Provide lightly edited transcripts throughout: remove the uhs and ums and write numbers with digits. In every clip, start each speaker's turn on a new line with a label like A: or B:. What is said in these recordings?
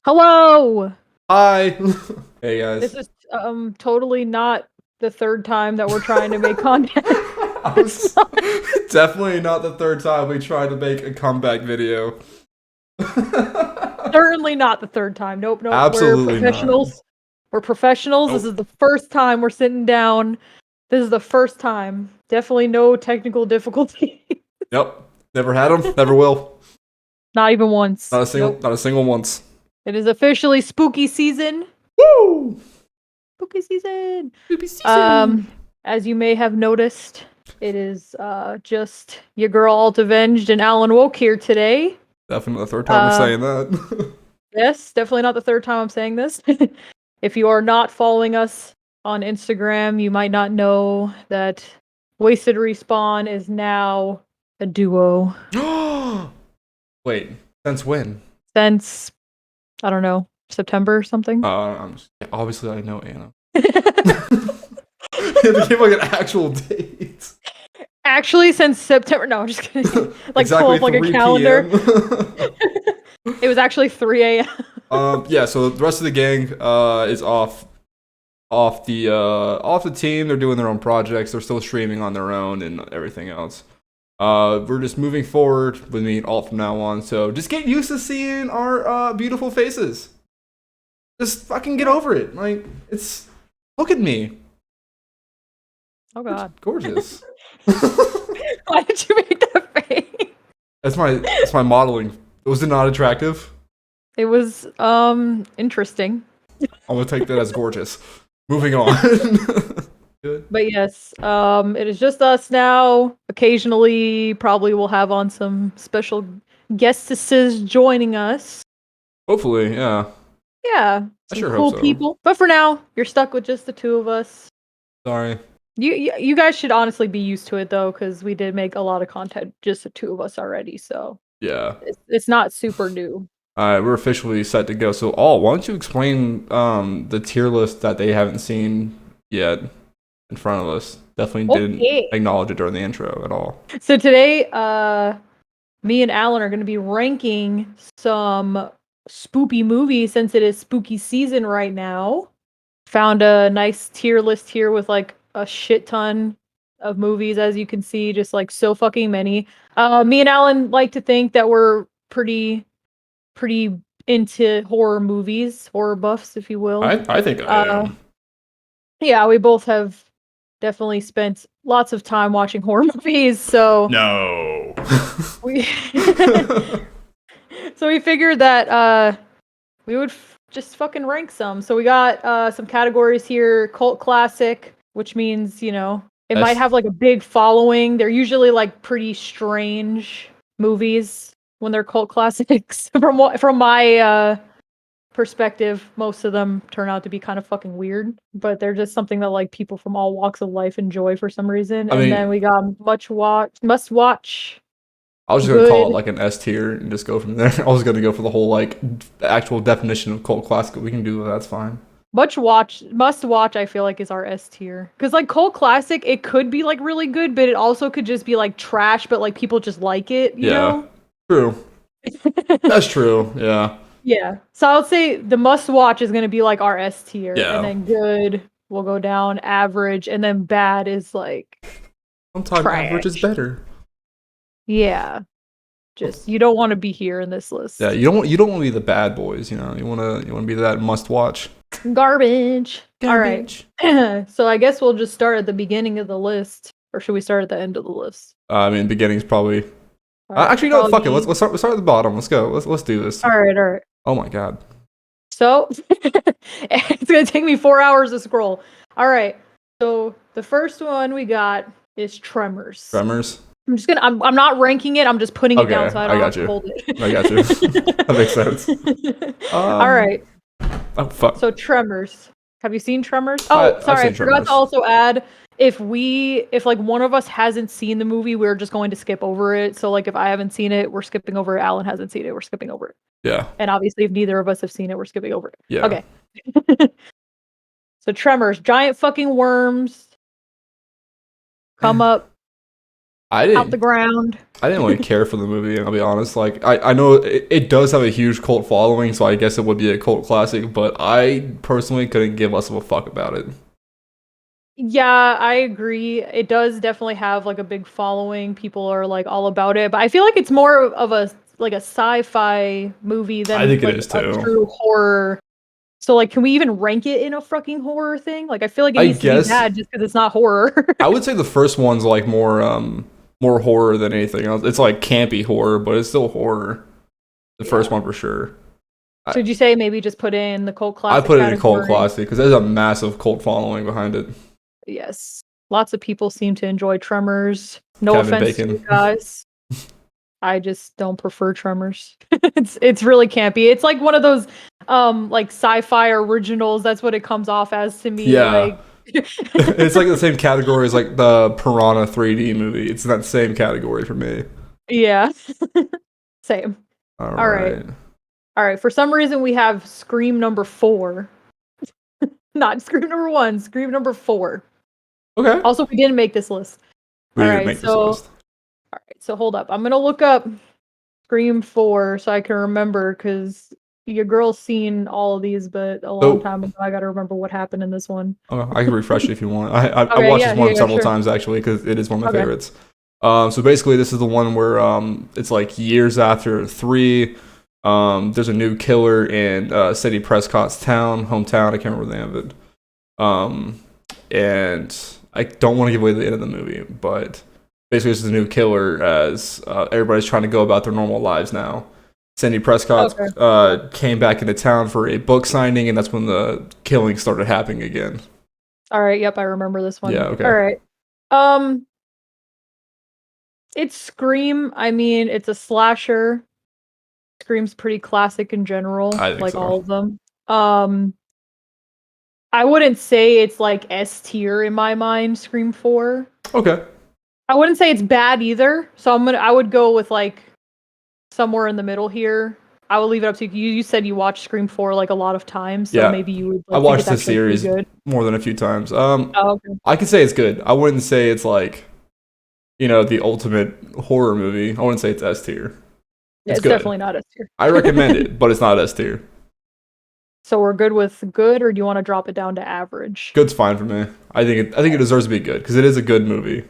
A: Hello!
B: Hi. Hey
A: This
B: guys.
A: is totally not the third time that we're trying to make content.
B: I was definitely not the third time we tried to make a comeback video.
A: Certainly not the third time. Nope, nope. We're
B: Absolutely not.
A: professionals. We're professionals. This
B: Nope.
A: is the first time we're sitting down. This is the first time. Definitely no technical difficulty.
B: Yep. Never had them. Never will.
A: Not even once.
B: Not a single.
A: Nope.
B: Not a single once.
A: It is officially spooky season.
B: Woo!
A: Spooky season.
B: Spooky season.
A: As you may have noticed, it is just your girl Alt Avenged and AlanWoke here today.
B: Definitely the third time we're saying that.
A: Yes, definitely not the third time I'm saying this. If you are not following us on Instagram, you might not know that Wasted Respawn is now a duo.
B: Wait. Since when?
A: Since, I don't know, September or something.
B: Obviously I know Anna. You have to give like an actual date.
A: Actually, since September. No, I'm just kidding. Like pull
B: Exactly
A: up like a
B: 3
A: calendar.
B: p.m.
A: It was actually 3 a.m.
B: Yeah, so the rest of the gang is off the team. They're doing their own projects. They're still streaming on their own and everything else. We're just moving forward with me and Alt from now on. So just get used to seeing our beautiful faces. Just fucking get over it. Like it's look at me.
A: Oh god.
B: Gorgeous.
A: Why did you make that face?
B: That's my modeling. Was it not attractive?
A: It was interesting.
B: I'm gonna take that as gorgeous. Moving on. Good.
A: But yes, it is just us now. Occasionally, probably we'll have on some special guestesses joining us.
B: Hopefully, yeah.
A: Yeah,
B: I
A: some
B: sure
A: cool
B: hope so.
A: people. But for now, you're stuck with just the two of us.
B: Sorry.
A: You guys should honestly be used to it though, because we did make a lot of content just the two of us already. So
B: Yeah.
A: it's not super new.
B: We're officially set to go. So, why don't you explain the tier list that they haven't seen yet in front of us? Definitely didn't
A: Okay.
B: acknowledge it during the intro at all.
A: So today, me and Alan are going to be ranking some spoopy movies since it is spooky season right now. Found a nice tier list here with like a shit ton of movies, as you can see, just like so fucking many. Me and Alan like to think that we're pretty into horror movies, horror buffs, if you will.
B: I think I am.
A: Yeah, we both have definitely spent lots of time watching horror movies, so
B: No.
A: we so we figured that we would just fucking rank some. So we got some categories here: cult classic, which means it might have like a big following. They're usually like pretty strange movies when they're cult classics. From my perspective, most of them turn out to be kind of fucking weird, but they're just something that like people from all walks of life enjoy for some reason.
B: I mean,
A: then we got must watch.
B: I was just gonna call it like an S tier and just go from there. I was gonna go for the whole like actual definition of cult classic. We can do that. That's fine.
A: Must watch. I feel like is our S tier because like cult classic, it could be like really good, but it also could just be like trash, but like people just like it. You know?
B: True. That's true. Yeah.
A: Yeah. So I would say the must watch is gonna be like our S tier,
B: Yeah.
A: and then good will go down, average, and then bad is like
B: sometimes
A: trash.
B: average is better.
A: Yeah. Just you don't want to be here in this list.
B: Yeah, you don't want to be the bad boys, you know. You want to be that must watch.
A: Garbage. All right. So I guess we'll just start at the beginning of the list, or should we start at the end of the list?
B: I mean, beginning's probably.
A: Right,
B: actually, no. Fuck it. Let's start at the bottom. Let's go. Let's do this.
A: All right.
B: Oh my god.
A: So it's gonna take me 4 hours to scroll. All right. So the first one we got is Tremors.
B: Tremors.
A: I'm not ranking it. I'm just putting it down so I don't have to hold it.
B: I got you. That makes sense.
A: All right.
B: Oh fuck.
A: So Tremors. Have you seen Tremors? Oh, sorry. I forgot to also add if like one of us hasn't seen the movie, we're just going to skip over it. So like if I haven't seen it, we're skipping over it. Alan hasn't seen it, we're skipping over it.
B: Yeah.
A: And obviously if neither of us have seen it, we're skipping over it.
B: Yeah.
A: Okay. So Tremors, giant fucking worms come up.
B: I
A: out the
B: didn't.
A: ground.
B: I didn't really care for the movie. I'll be honest. Like, I know it does have a huge cult following, so I guess it would be a cult classic. But I personally couldn't give less of a fuck about it.
A: Yeah, I agree. It does definitely have like a big following. People are like all about it, but I feel like it's more of a like a sci-fi movie
B: I
A: than
B: think it
A: like
B: is
A: a
B: too.
A: true horror. So like, can we even rank it in a fucking horror thing? Like, I feel like it
B: I
A: needs to be
B: guess
A: bad just because it's not horror.
B: I would say the first one's like more horror than anything else. It's like campy horror, but it's still horror. The first
A: Yeah.
B: one for sure. I,
A: Should you say maybe just put in the cult
B: I
A: classic
B: put it in cult
A: category?
B: classic because there's a massive cult following behind it.
A: Yes. Lots of people seem to enjoy Tremors. No
B: Kevin
A: offense to you
B: Bacon.
A: guys. I just don't prefer Tremors. It's really campy. It's like one of those like sci-fi originals. That's what it comes off as to me.
B: Yeah.
A: Like
B: It's like the same category as like the Piranha 3D movie. It's in that same category for me.
A: yeah. Same.
B: All
A: All right.
B: right.
A: All right. For some reason we have Scream number 4. Not Scream number 1, Scream number 4.
B: Okay.
A: Also, we didn't make this list.
B: We
A: All
B: didn't
A: right.
B: make this
A: So
B: list.
A: all right. So hold up. I'm going to look up Scream 4 so I can remember cuz your girl's seen all of these, but a long
B: So
A: time ago I got to remember what happened in this one.
B: I can refresh it if you want. I
A: Okay,
B: watched
A: yeah,
B: this
A: yeah,
B: one
A: yeah,
B: several
A: sure.
B: times actually because it is one of my
A: Okay.
B: favorites. So basically, this is the one where it's like years after 3. There's a new killer in Sadie Prescott's hometown. I can't remember the name of it. And I don't want to give away the end of the movie, but basically, this is a new killer as everybody's trying to go about their normal lives now. Sandy Prescott
A: Okay.
B: came back into town for a book signing, and that's when the killing started happening again.
A: All right, yep, I remember this one.
B: Yeah, okay.
A: All right. Um it's Scream. I mean, it's a slasher. Scream's pretty classic in general,
B: I think
A: like
B: so.
A: all of them. Um I wouldn't say it's like S tier in my mind, Scream 4.
B: Okay.
A: I wouldn't say it's bad either. So I would go with like somewhere in the middle here. I will leave it up to you. You said you watched Scream 4 like a lot of times, so
B: Yeah.
A: maybe you would
B: I
A: like think
B: watched
A: it's
B: this
A: actually pretty
B: series
A: good.
B: more than a few times.
A: Oh, okay.
B: I could say it's good. I wouldn't say it's like, the ultimate horror movie. I wouldn't say it's S tier.
A: Yeah,
B: It's
A: it's
B: good.
A: definitely not S tier.
B: I recommend it, but it's not S tier.
A: So we're good with good, or do you want to drop it down to average?
B: Good's fine for me. I think it deserves to be good because it is a good movie.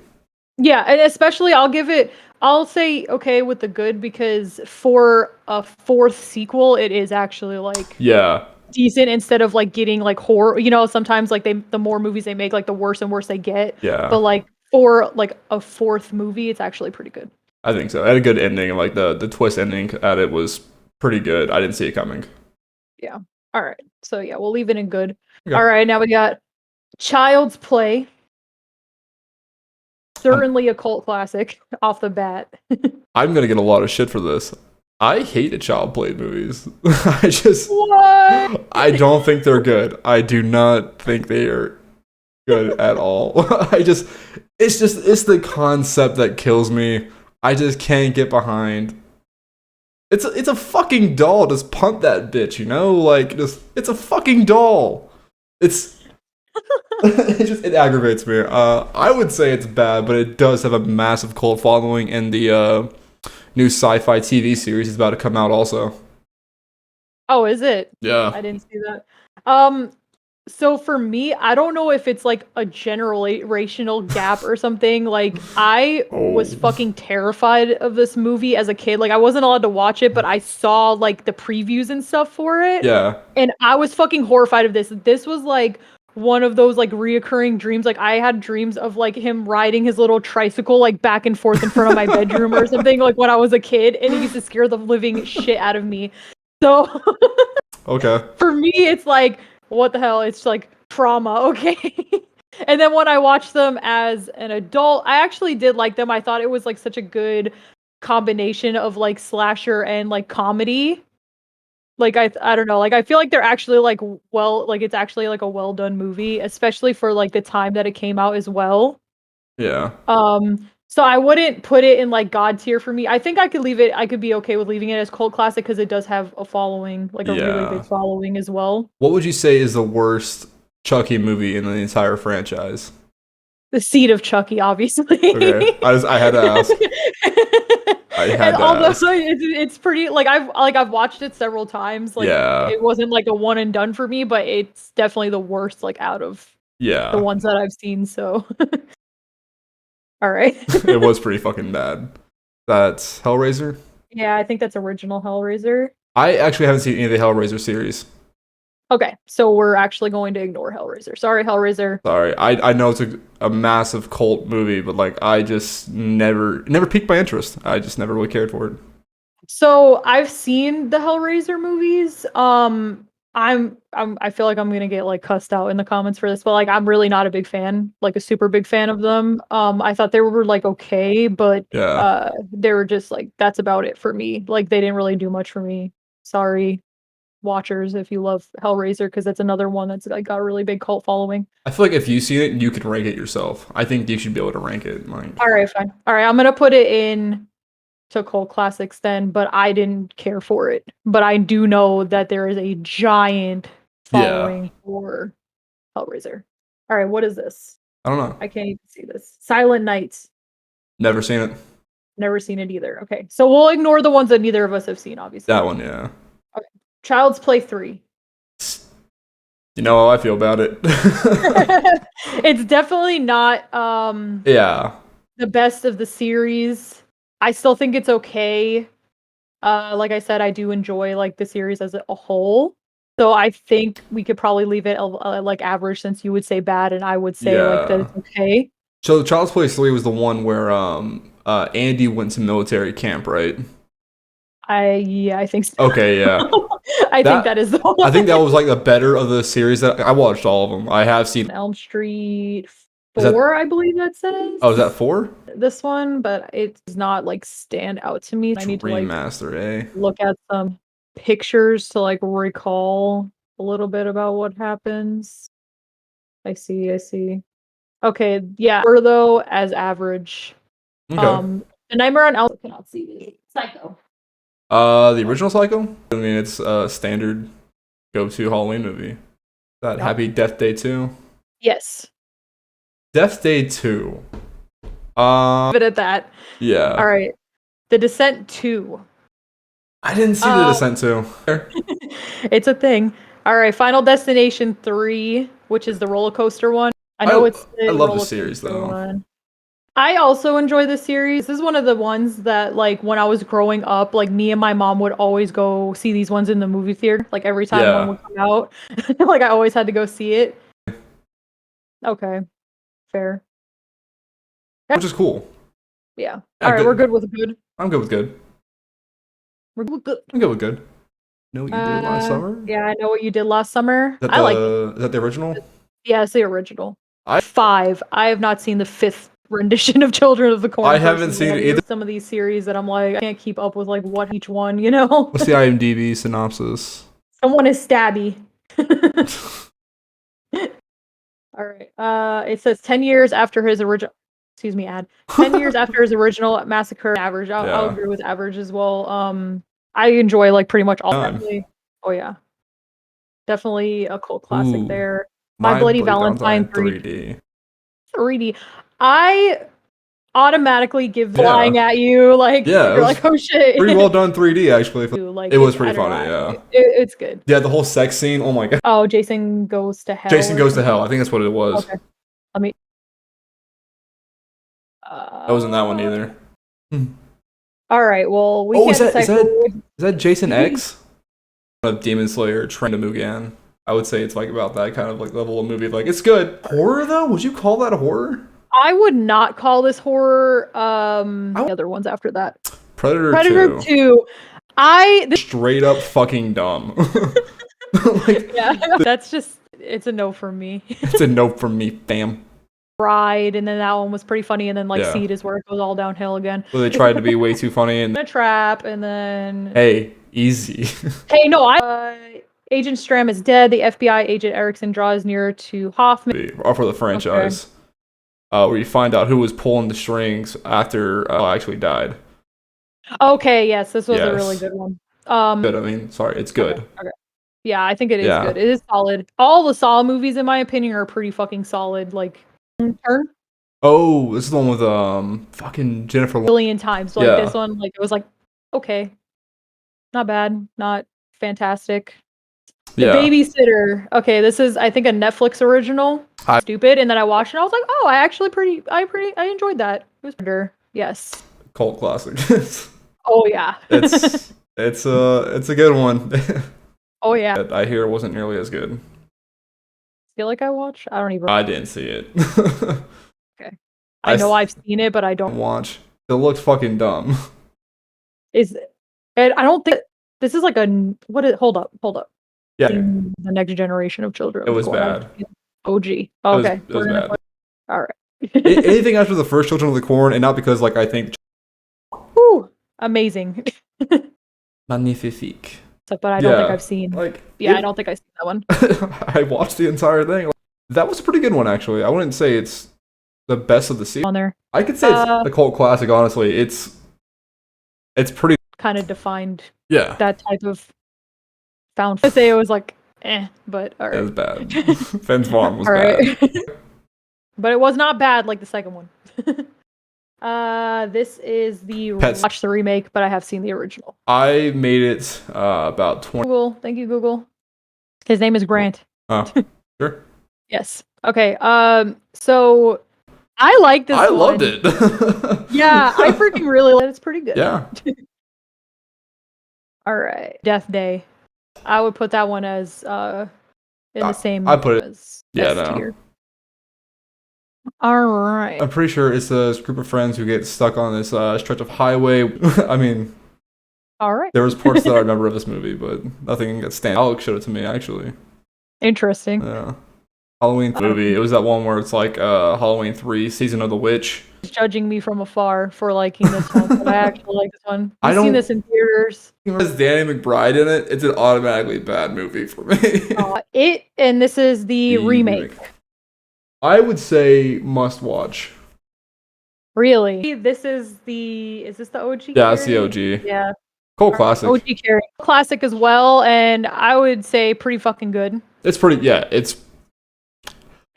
A: Yeah, and especially I'll say okay with the good because for a fourth sequel, it is actually like
B: Yeah.
A: decent instead of like getting like horror. Sometimes like the more movies they make, like the worse and worse they get.
B: Yeah.
A: But like for like a fourth movie, it's actually pretty good.
B: I think so. It had a good ending, and like the twist ending at it was pretty good. I didn't see it coming.
A: Yeah. All right. So yeah, we'll leave it in good.
B: Okay.
A: All right, now we got Child's Play.
B: I'm,
A: Certainly a cult classic off the bat.
B: I'm gonna get a lot of shit for this. I hate the child play movies. I just
A: What?
B: I don't think they're good. I do not think they are good at all. It's the concept that kills me. I just can't get behind. It's a fucking doll. Just punt that bitch, Like it's a fucking doll. It's it aggravates me. I would say it's bad, but it does have a massive cult following, and the new sci-fi TV series is about to come out also.
A: Oh, is it?
B: Yeah.
A: I didn't see that. So for me, I don't know if it's like a generational gap or something. Like I was
B: Oh.
A: fucking terrified of this movie as a kid. Like I wasn't allowed to watch it, but I saw like the previews and stuff for it.
B: Yeah.
A: And I was fucking horrified of this. This was like one of those like reoccurring dreams. Like I had dreams of like him riding his little tricycle like back and forth in front of my bedroom or something like when I was a kid, and it used to scare the living shit out of me. So
B: Okay.
A: for me, it's like, what the hell? It's like trauma, okay? And then when I watched them as an adult, I actually did like them. I thought it was like such a good combination of like slasher and like comedy. Like I don't know, like I feel like they're actually like it's actually like a well done movie, especially for like the time that it came out as well.
B: Yeah.
A: So I wouldn't put it in like God tier for me. I think I could be okay with leaving it as cult classic because it does have a following, like a really
B: Yeah.
A: big following as well.
B: What would you say is the worst Chucky movie in the entire franchise?
A: The Seat of Chucky, obviously.
B: Okay, I had to ask. I had
A: And
B: to
A: although
B: ask.
A: it's pretty I've watched it several times. Like
B: Yeah,
A: it wasn't like a one and done for me, but it's definitely the worst like out of the
B: yeah.
A: ones that I've seen. So, all right.
B: It was pretty fucking bad. That's Hellraiser.
A: Yeah, I think that's original Hellraiser.
B: I actually haven't seen any of the Hellraiser series.
A: Okay, so we're actually going to ignore Hellraiser. Sorry, Hellraiser.
B: Sorry, I know it's a massive cult movie, but like I just never piqued my interest. I just never really cared for it.
A: So I've seen the Hellraiser movies. I feel like I'm gonna get like cussed out in the comments for this, but like I'm really not a big fan, like a super big fan of them. I thought they were like okay, but
B: Yeah,
A: they were just like that's about it for me. Like they didn't really do much for me. Sorry, watchers, if you love Hellraiser, because that's another one that's like got a really big cult following.
B: I feel like if you see it, you can rank it yourself. I think you should be able to rank it. Like,
A: All right, fine. All right, I'm gonna put it in to cult classics then, but I didn't care for it. But I do know that there is a giant
B: yeah,
A: following for Hellraiser. All right, what is this?
B: I don't know.
A: I can't even see this. Silent Night.
B: Never seen it.
A: Never seen it either. Okay, so we'll ignore the ones that neither of us have seen, obviously.
B: That one, yeah.
A: Okay. Child's Play 3.
B: You know how I feel about it.
A: It's definitely not
B: Yeah,
A: the best of the series. I still think it's okay. Like I said, I do enjoy like the series as a whole. So I think we could probably leave it like average, since you would say bad and I would say like that
B: yeah.
A: it's okay.
B: So Child's Play 3 was the one where Andy went to military camp, right?
A: I think so.
B: Okay, yeah.
A: I think
B: That
A: that is the one.
B: I think that was like the better of the series that I watched all of them. I have seen.
A: Elm Street
B: Is that
A: 4, I believe that says.
B: Oh, is that 4?
A: This one, but it does not like stand out to me. I need to like
B: Remaster, eh?
A: look at some pictures to like recall a little bit about what happens. I see. Okay, yeah. Or though as average.
B: Okay.
A: The Nightmare on Elm I cannot see it. Psycho.
B: The original Psycho? I mean, it's a standard go-to Halloween movie. That
A: No.
B: Happy Death Day 2?
A: Yes.
B: Death Day 2.
A: Leave it at that.
B: Yeah.
A: All right. The Descent 2.
B: I didn't see The Descent 2.
A: It's a thing. All right, Final Destination 3, which is the roller coaster one. I know it's the
B: I love the
A: roller
B: series
A: coaster
B: though.
A: one. I also enjoy this series. This is one of the ones that, like, when I was growing up, like, me and my mom would always go see these ones in the movie theater. Like, every time one
B: Yeah.
A: would come out, like, I always had to go see it. Okay, fair.
B: Which is cool.
A: Yeah.
B: Yeah,
A: All right,
B: good.
A: we're good with good.
B: I'm good with good.
A: We're good with good.
B: I'm good with good. Know what you did last summer?
A: Yeah, I know what you did last summer.
B: Is
A: I like it.
B: that the original?
A: Yeah, it's the original.
B: I
A: 5. I have not seen the 5th rendition of Children of the Corn.
B: I haven't seen it either.
A: Some of these series that I'm like, I can't keep up with like what each one, you know?
B: What's the IMDb synopsis?
A: Someone is stabby. All right. It says 10 years after his original. Excuse me, ad. 10 years after his original massacre. Average. I'll agree with average as well. I enjoy like pretty much all. Definitely. Oh yeah. Definitely a cult classic there. My Bloody Valentine 3D. 3D. I automatically give flying at you like you're like, oh shit.
B: Pretty well done 3D actually.
A: Like,
B: it was pretty funny, yeah.
A: It's good.
B: Yeah, the whole sex scene. Oh my god.
A: Oh, Jason Goes to Hell.
B: Jason Goes to Hell. I think that's what it was.
A: Okay. Let me.
B: That wasn't that one either.
A: All right. Well, we can't
B: is that Jason X? Of Demon Slayer, Train to Mugen. I would say it's like about that kind of like level of movie. Like it's good. Horror though? Would you call that horror?
A: I would not call this horror. The other ones after that.
B: Predator
A: 2.
B: Straight up fucking dumb.
A: Like, yeah, that's just it's a no for me.
B: It's a no from me, fam.
A: Ride, and then that one was pretty funny, and then like Seed is where it goes all downhill again.
B: So they tried to be way too funny and
A: a trap, and then
B: hey, easy.
A: Hey, no, Agent Stram is dead. The FBI agent Erickson draws nearer to Hoffman.
B: Or for the franchise, where you find out who was pulling the strings after actually died.
A: Okay, yes, this was a really good one.
B: Good. I mean, sorry, it's good.
A: Okay. Yeah, I think it is good. It is solid. All the Saw movies, in my opinion, are pretty fucking solid. Like, turn.
B: Oh, this is the one with fucking Jennifer.
A: A billion times. So, like
B: Yeah.
A: this one, like it was like okay, not bad, not fantastic. The
B: Yeah.
A: Babysitter. Okay, this is I think a Netflix original. Stupid, and then I watched it. And I was like, oh, I enjoyed that. It was better. Yes.
B: Cult classic.
A: Oh yeah.
B: it's a good one.
A: Oh yeah.
B: I hear it wasn't nearly as good.
A: Feel like I watched. I don't even.
B: I didn't see it.
A: Okay. I know I've seen it, but I don't
B: watch. It looked fucking dumb.
A: Is and I don't think this is like a what is hold up.
B: Yeah.
A: The next generation of children.
B: It was bad.
A: OG. Okay.
B: It was bad.
A: All right.
B: Anything after the first Children of the Corn, and not because like I think.
A: Woo! Amazing.
B: Magnifique.
A: But I don't think I've seen.
B: Like
A: I don't think I've seen that one.
B: I watched the entire thing. That was a pretty good one, actually. I wouldn't say it's the best of the season.
A: On there.
B: I could say it's a cult classic. Honestly, it's pretty.
A: Kind of defined.
B: Yeah.
A: That type of found. I say it was like, but all right.
B: It was bad. Fenn's Farm was
A: bad.
B: Right.
A: But it was not bad like the second one. This is the watch the remake, but I have seen the original.
B: I made it about 20.
A: Google, thank you, Google. His name is Grant.
B: Oh, sure.
A: Yes. Okay. So I like this.
B: I loved it.
A: Yeah, I freaking really like it. It's pretty good.
B: Yeah.
A: All right. Death Day. I would put that one as in the same.
B: I put it
A: as
B: no.
A: All right.
B: I'm pretty sure it's a group of friends who get stuck on this stretch of highway. I mean,
A: all right.
B: There was parts that I remember of this movie, but nothing that stands. Alex showed it to me actually.
A: Interesting.
B: Yeah. Halloween movie. It was that one where it's like Halloween 3, Season of the Witch.
A: Judging me from afar for liking this one, but I actually like this one. I've seen this in theaters.
B: Has Danny McBride in it? It's an automatically bad movie for me.
A: And this is the remake.
B: I would say must watch.
A: Really? Is this the OG?
B: Yeah, it's the OG.
A: Yeah.
B: Cult classic.
A: OG Carrie. Classic as well, and I would say pretty fucking good.
B: It's pretty, it's...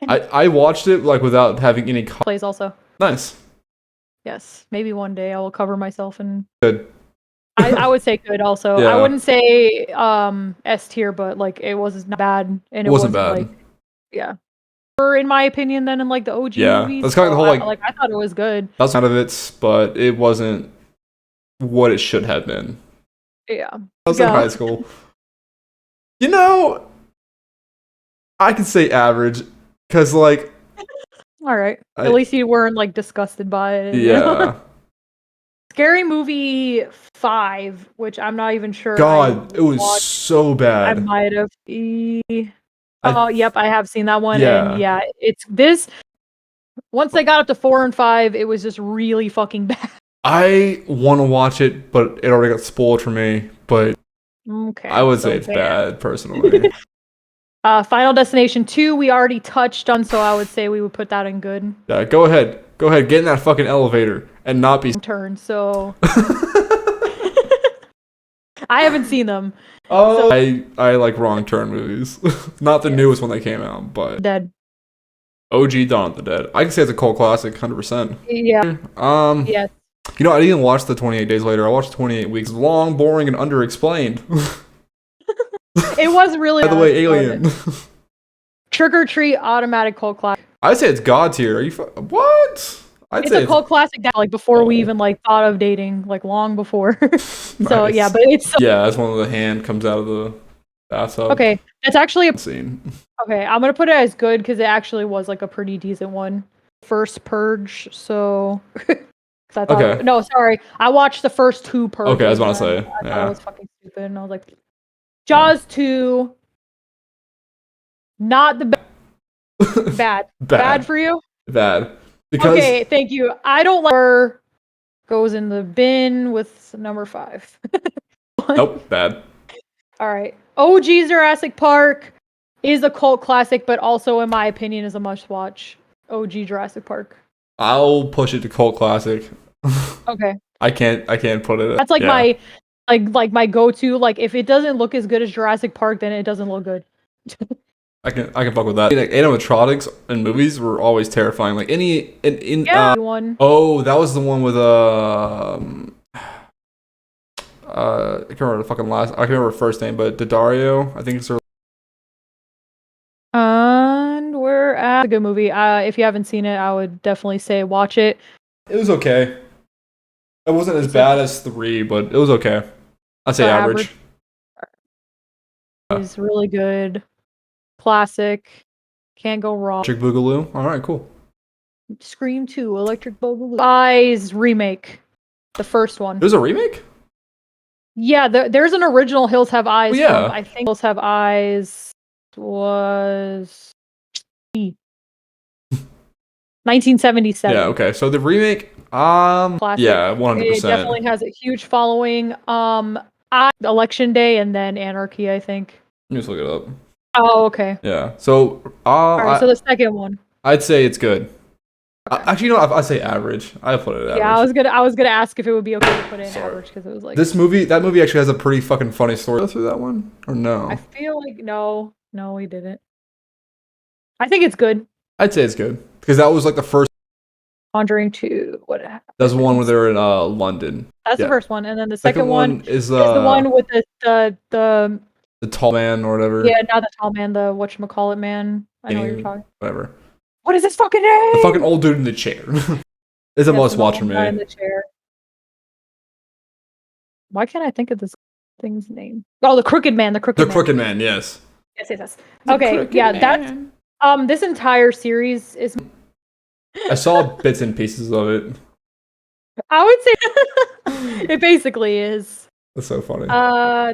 B: I watched it like without having any...
A: Plays also.
B: Nice.
A: Yes. Maybe one day I will cover myself in...
B: Good.
A: I would say good also.
B: Yeah.
A: I wouldn't say S tier, but like it was not bad. And it wasn't bad. Like, yeah. In my opinion, than in like the OG movies.
B: That's kind of the whole
A: I thought it was good.
B: That's kind of it, but it wasn't what it should have been.
A: Yeah.
B: I was in high school. You know, I could say average, because like.
A: All right. At least you weren't like disgusted by it.
B: Yeah.
A: Scary Movie 5, which I'm not even sure.
B: God, it was so bad.
A: I might have. Oh, yep, I have seen that one. Yeah. And yeah, it's this. Once they got up to 4 and 5, it was just really fucking bad.
B: I want to watch it, but it already got spoiled for me. But I would say it's bad, personally.
A: Final Destination 2, we already touched on, so I would say we would put that in good.
B: Yeah, go ahead. Get in that fucking elevator and not be...
A: Turn, so... I haven't seen them.
B: Oh, so... I like wrong turn movies. Not the newest one that came out, but...
A: Dead.
B: OG Dawn of the Dead. I can say it's a cult classic, 100%.
A: Yeah.
B: Yes. You know, I didn't watch the 28 Days Later. I watched 28 Weeks. Long, boring, and underexplained.
A: It was really...
B: By the way, Alien.
A: Trick or Treat, automatic cult classic.
B: I'd say it's God tier. Are you... What?
A: It's a cult classic that, like, before we even, like, thought of dating. Like, long before. So, nice. Yeah, but it's...
B: Yeah, that's when the hand comes out of the bathtub.
A: Okay, that's actually a...
B: Scene.
A: Okay, I'm gonna put it as good, because it actually was, like, a pretty decent one. First Purge, so... I thought, no, sorry. I watched the first 2 Purges.
B: Okay, I was about to say.
A: I thought it was fucking stupid, and I was like... Jaws 2... Not the best. Bad for you?
B: Bad. Because...
A: Okay, thank you. I don't like goes in the bin with number 5.
B: Nope, bad.
A: All right. OG Jurassic Park is a cult classic, but also, in my opinion, is a must-watch. OG Jurassic Park.
B: I'll push it to cult classic.
A: Okay.
B: I can't put it.
A: That's like my my go-to. Like, if it doesn't look as good as Jurassic Park, then it doesn't look good.
B: I can fuck with that. Like, animatronics in movies were always terrifying. Like
A: one.
B: Oh, that was the one with I can't remember the fucking last. I can't remember her first name, but Daddario. I think it's her.
A: And we're at a good movie. If you haven't seen it, I would definitely say watch it.
B: It was okay. It wasn't as bad as 3, but it was okay. I'd say average.
A: It's really good. Classic. Can't go wrong.
B: Electric Boogaloo. All right, cool.
A: Scream 2, Electric Boogaloo. Eyes remake. The first one.
B: There's a remake?
A: Yeah, there's an original Hills Have Eyes.
B: Oh, yeah.
A: From, I think Hills Have Eyes was 1977.
B: Yeah, okay. So the remake, classic. Yeah, 100%.
A: It definitely has a huge following. Election Day and then Anarchy, I think.
B: Let me just look it up.
A: Oh, okay.
B: Yeah. So,
A: all right, so the second one.
B: I'd say it's good. Okay. Actually, I'd say average. I put it at average.
A: Yeah, I was gonna ask if it would be okay to put it in average because it was like
B: that movie actually has a pretty fucking funny story. Go through that one or no?
A: I feel like no, we didn't. I think it's good.
B: I'd say it's good because that was like the first.
A: Conjuring 2. What?
B: That's the one where they're in London.
A: That's the first one, and then the second one is the one with the
B: tall man or whatever.
A: Yeah, not the tall man, the whatchamacallit man. I know what you're talking.
B: Whatever.
A: What is his fucking name?
B: The fucking old dude in the chair. It's a must watch for me.
A: In the chair. Why can't I think of this thing's name? Oh, the Crooked Man. The Crooked Man.
B: Yes.
A: Yes. Okay, yeah, that's this entire series is.
B: I saw bits and pieces of it.
A: I would say it basically is.
B: That's so funny.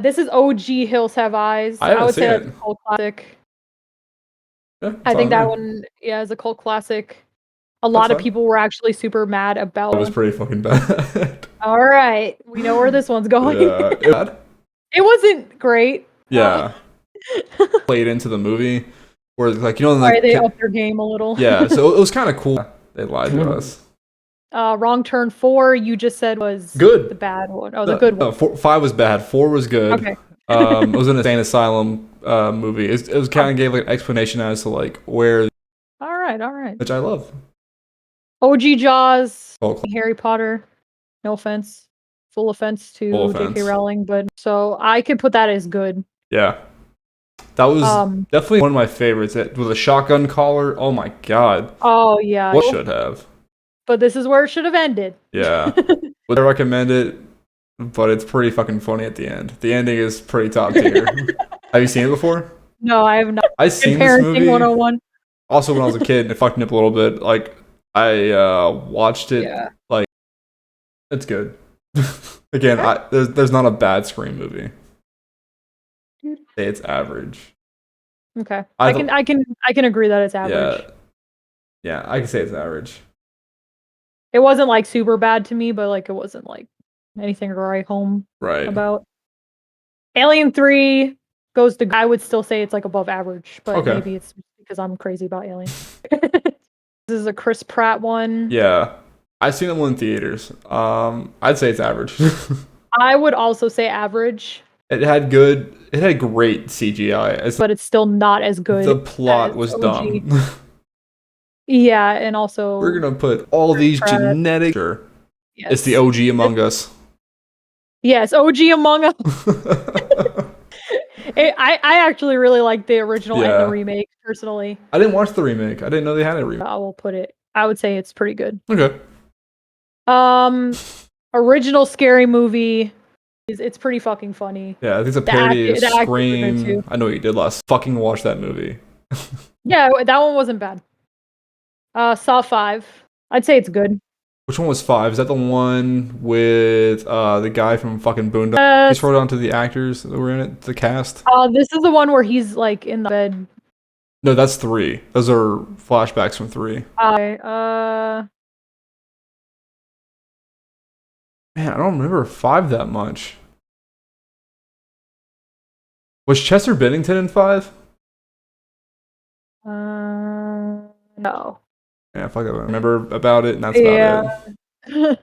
A: This is OG Hills Have Eyes. I would say that's a cult classic. Yeah, I think that one, is a cult classic. A lot of people were actually super mad about.
B: It was pretty fucking bad.
A: All right, we know where this one's going.
B: Yeah,
A: it wasn't great.
B: Yeah. Played into the movie, where like
A: they upped their game a little.
B: Yeah, so it was kind of cool. They lied to us.
A: Wrong Turn 4, you just said was
B: good.
A: The bad one. Oh, the good one.
B: 5 was bad. 4 was good.
A: Okay.
B: It was an insane asylum movie. It was kind of gave like an explanation as to like where.
A: All right.
B: Which I love.
A: OG Jaws, Harry Potter. No offense, full offense to J.K. Rowling, but so I could put that as good.
B: Yeah, that was definitely one of my favorites. With a shotgun collar. Oh my god.
A: Oh yeah.
B: What should have?
A: But this is where it should have ended.
B: Yeah. Would I recommend it? But it's pretty fucking funny at the end. The ending is pretty top tier. Have you seen it before?
A: No, I have not.
B: I've seen this movie.
A: 101.
B: Also, when I was a kid, it fucked me up a little bit. Like, I watched it. Yeah. Like, it's good. Again, there's not a bad Scream movie. It's average.
A: Okay. I can agree that it's average.
B: Yeah, I can say it's average.
A: It wasn't like super bad to me, but like it wasn't like anything to write home about. Alien 3 goes to. I would still say it's like above average, but maybe it's because I'm crazy about Alien. This is a Chris Pratt one.
B: Yeah, I've seen it in theaters. I'd say it's average.
A: I would also say average.
B: It had great CGI,
A: but it's still not as good.
B: The plot was dumb.
A: Yeah, and also
B: we're gonna put all these genetic. Sure. Yes. It's the OG Among Us.
A: Yes, OG Among Us. I actually really like the original and the remake, personally.
B: I didn't watch the remake. I didn't know they had a remake.
A: I will put it. I would say it's pretty good.
B: Okay.
A: Original scary movie. It's pretty fucking funny.
B: Yeah, I think it's a parody of Scream. I know what you did last. Fucking watch that movie.
A: Yeah, that one wasn't bad. Saw 5. I'd say it's good.
B: Which one was 5? Is that the one with the guy from fucking Boondock? He wrote onto the actors that were in it, the cast.
A: This is the one where he's like in the bed.
B: No, that's 3. Those are flashbacks from 3. Man, I don't remember 5 that much. Was Chester Bennington in 5?
A: No.
B: Yeah, fuck it. I remember about it, and that's about it.